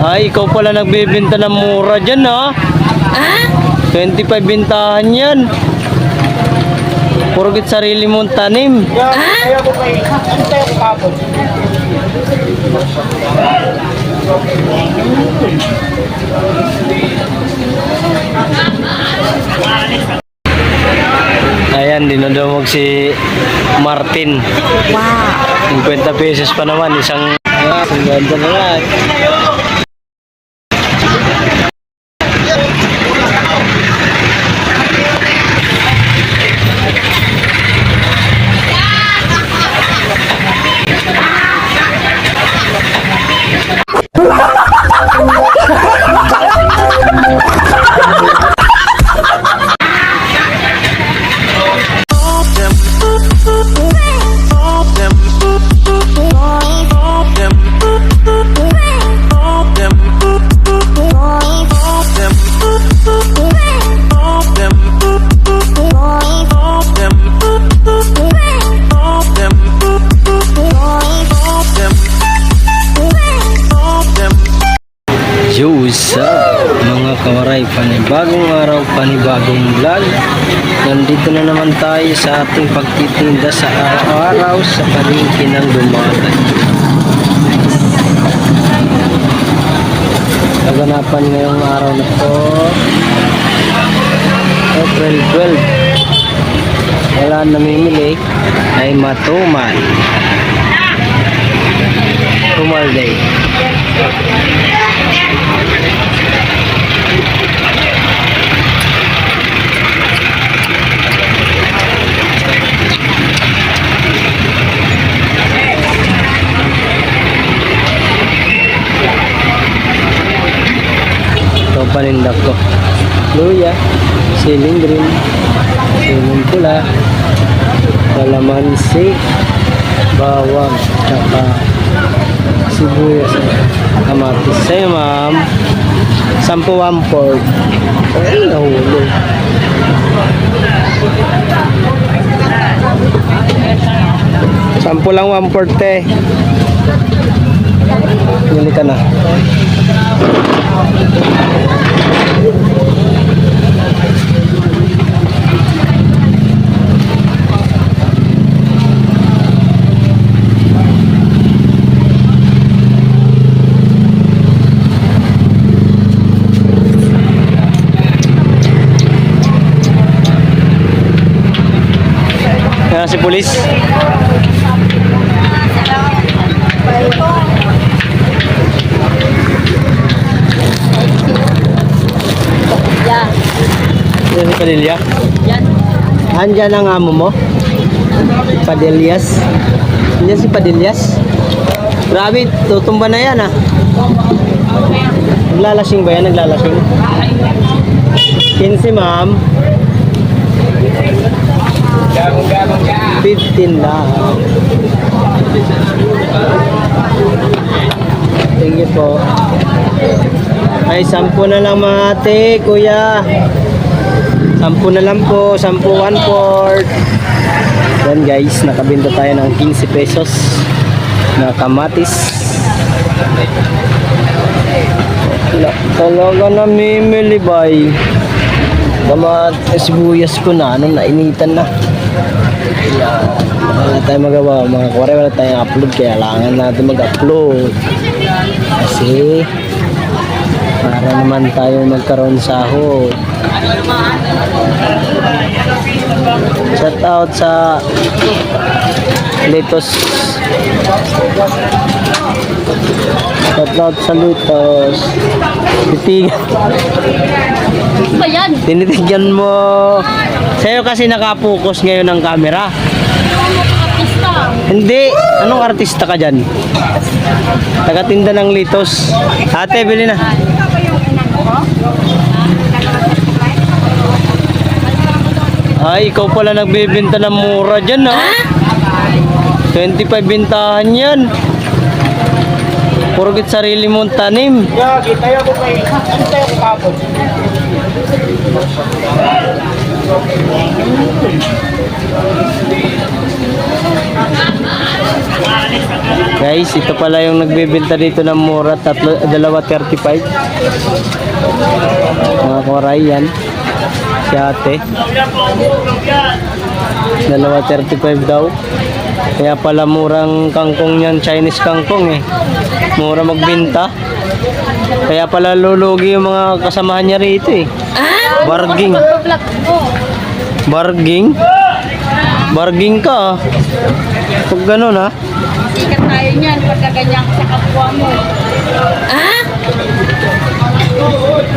Ay, ikaw pala nagbibenta ng mura dyan, ha? 25 bintahan yan. Purgit sarili mong tanim. Kaya ko kayo. Ano tayo ko kapon? Ayan, dinudumog si Martin. Wow. 50 pesos pa naman, isang... ang ganda na lang. What's up mga kawaray, panibagong araw, panibagong vlog. Nandito na naman tayo sa ating pagtitinda sa araw-araw sa palengke ng Dumatay. Kaganapan ngayong araw na to, April 12. Wala namimili, ay matumal. Tumal day. Ito panindak ko. Luya, siling green, siling pula, kalamansi, bawang, tsaka sibuyas, kamatis. Sa'yo ma'am, 10 1/4. Ay, nahulog. Sampo lang 1/4 eh. Pili ka na. Kaya si pulis. Yan si Padilla? Yan. Andyan ang amo mo? Padillas? Andyan si Padillas? Grabe, tutumba na yan ah. Naglalasing ba yan? Naglalasing? 15 ma'am. 15 lang. Thank you po. Ay, 10 na lang mga ate, kuya. 10 na lang po, 10 1/4. Yan guys, nakabinta tayo ng 15 pesos na kamatis. Wala talaga namimili bay. Kamatis, sibuyas ko na, nainitan na. Wala tayong magawa mga kore, wala tayong upload, kaya kailangan natin mag-upload kasi para naman tayo magkaroon sahod. Shout out sa Litos. Shout out sa Litos. Tinitigyan mo. Sa'yo kasi nakapokus ngayon ang camera. Hindi. Anong artista ka dyan? Tagatinda ng Litos. Ate, bili na. Ay, ikaw pala nagbibenta ng mura dyan, ha? 25 bintahan yan. Purgit sarili mong tanim. Kaya ko kayo. Ano tayo ko kapon? Guys, ito pala yung nagbebenta dito ng mura, dalawa 35. Mga koray yan. Si ate. Dalawa 35 daw. Kaya pala murang kangkong yan, Chinese kangkong eh. Mura magbenta. Kaya pala lulugi yung mga kasamahan niya rito eh. Barging. Barging? Barging ka ah. Pag ganun ah. Sikat tayo niyan pagka ganyan sa kapwa mo.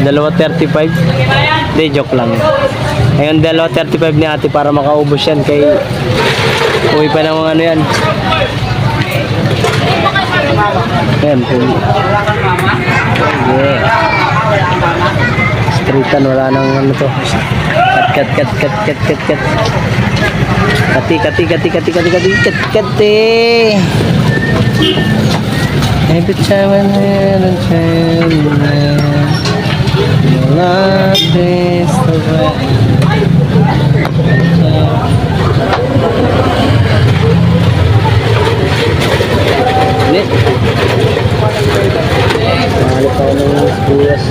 Dalawa 35? Hindi, joke lang. Ngayon, dalawa 35 ni ate para makaubos yan. Kay uwi pa ng mga ano yan. Ayan, yeah. Streetan, wala nang ano to. Kat. Kati. Every time I need a chance, your love is the way. Ini. Mahal pa ng sibuyas.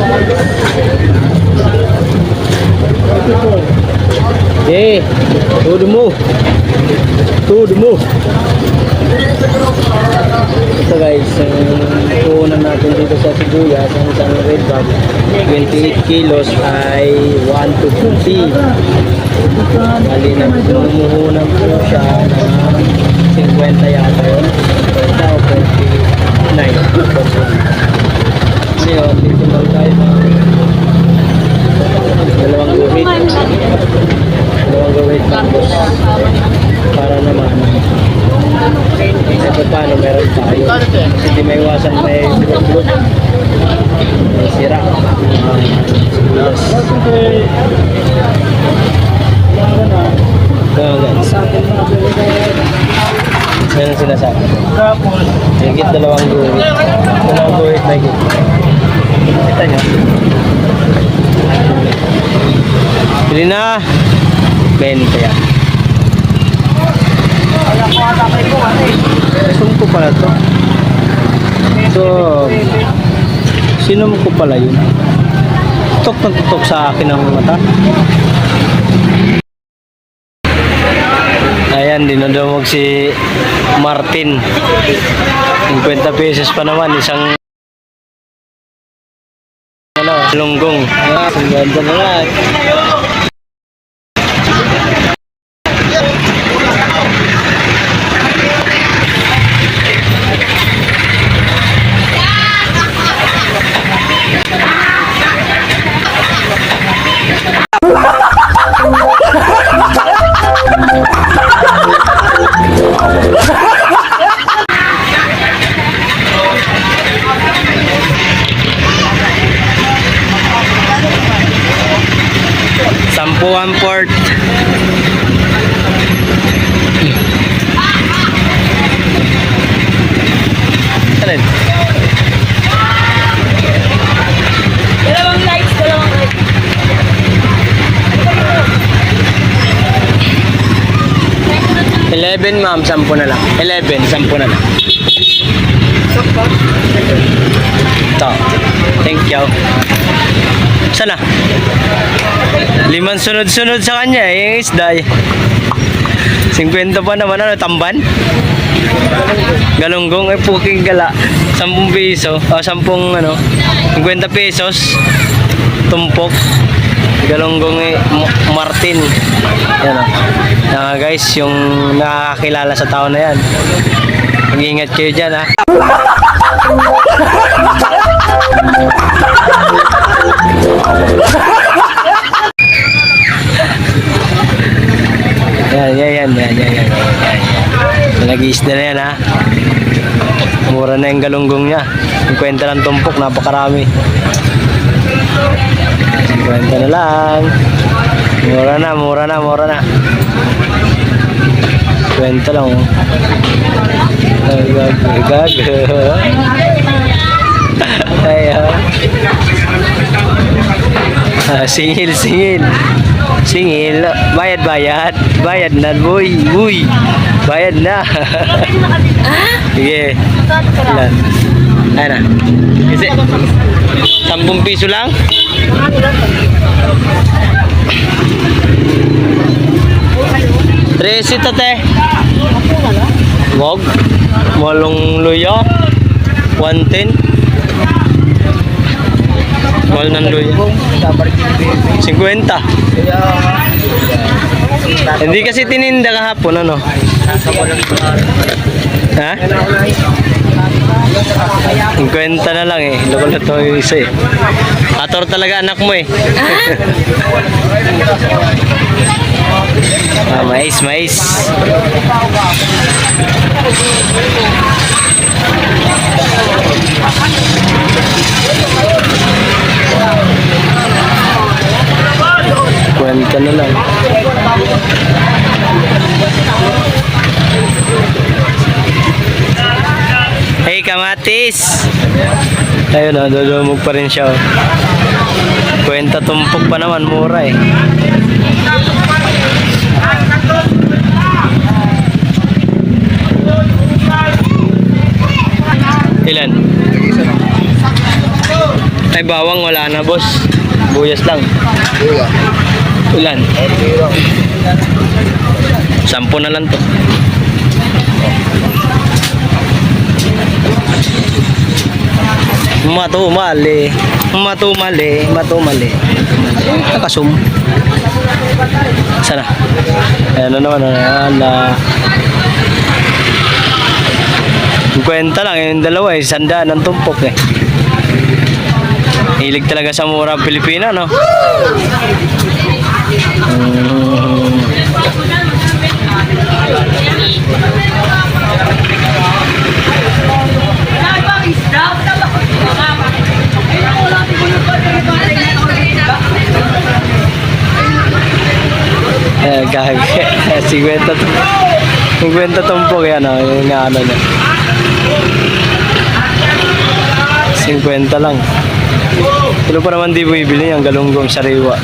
Tudo mo. Ito guys, puhunan natin dito sa sibuyas, ang isang red bag, 28 kilos ay 150. Bali na pumuhunan po siya ng 50 yata yun. 50 o 49. Ngayon, dito lang tayo ng dalawang guhit tapos para naman ito paano meron tayo kasi di may iwasan may bulog may sira yes. So guys, yan ang sinasabi higit dalawang guhit na higit kita nyo pili na 20 yan. Sumko pala to. So, sino ko pala yun? Tutok sa akin ang mata. Ayan, dinadumog si Martin. 50 pesos pa naman, isang lunggong. Ayan, ang ganda na lang. Sampuan port. Alin? Dalawang lights. 11 ma'am, 10 na lang. 11, 10 na lang. Ito. Thank you. Sana? 5 sunod-sunod sa kanya yung isda. 50 pa naman, ano, tamban? Galunggong, ay puking gala. 10 piso, o 10 ano, 50 pesos. Tumpok. Galunggong Martin. Yan o. Guys, yung nakakilala sa tao na yan. Mag-iingat kayo dyan ha. Yan. Nag-iisda na yan ha. Mura na yung galunggong niya. 50 lang tumpok, napakarami. 50 na lang. Mura na. 20 lang. Gag. Ay, singil. Singil. Bayad, bayad. Bayad na, boy. Uy. Bayad na. Sige. Ilan? Ayan na. Kasi, 10 piso lang? Tresi to, te. Wag. Walong luya. 110. Mahal ng luya. 50. Hindi kasi tininda kahapon, ano? Ha? 50 na lang eh. Loko na to yung isa eh. Ator talaga anak mo eh. Mais, mais. Kwenta na lang. Hey, kamatis! Ayun o, dudumog pa rin siya. Kwenta tumpok pa naman, mura eh. Ilan? Ay, bawang wala na, boss. Buyas lang. Ilan? 10 na lang to. Matumali. Matumali. Matumali. Nakasum. Sana. Ayan na naman. Ala. 50 lang. Yung dalawa eh. 100 ang tumpok eh. Hilig talaga sa murang Pilipina, no? Gag. 50 tumpok yan, no? Yung ano niya. 50 lang. Pero pa naman di bumibili ang galunggong sariwa.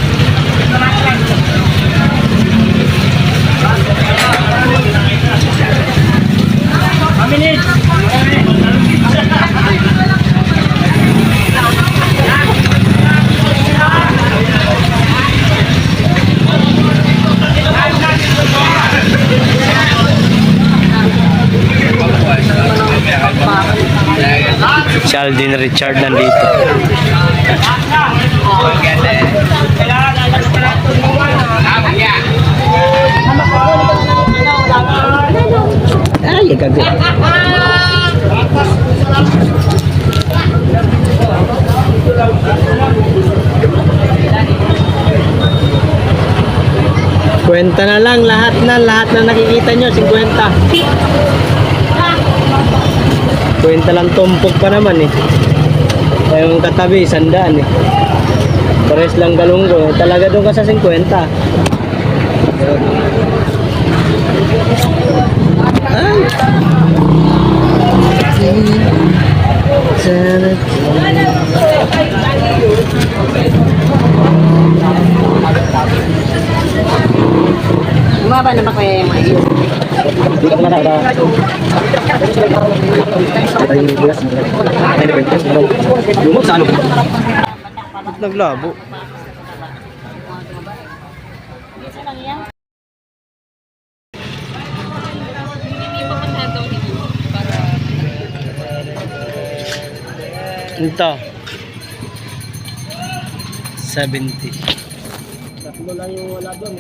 Si Aldin Richard nandito. Ay, gago. Kwenta na lang lahat na nakikita nyo, 50. Kwenta lang tumpok pa naman eh. Yung katabi, 100 eh. Pares lang galunggo. Talaga doon ka sa 50. Ay! Bumaba na ba kaya yung mga iyo? Hindi ka na lumot sa ano? Ba't naglabo? Ito 70. Tatlo lang yung wala doon.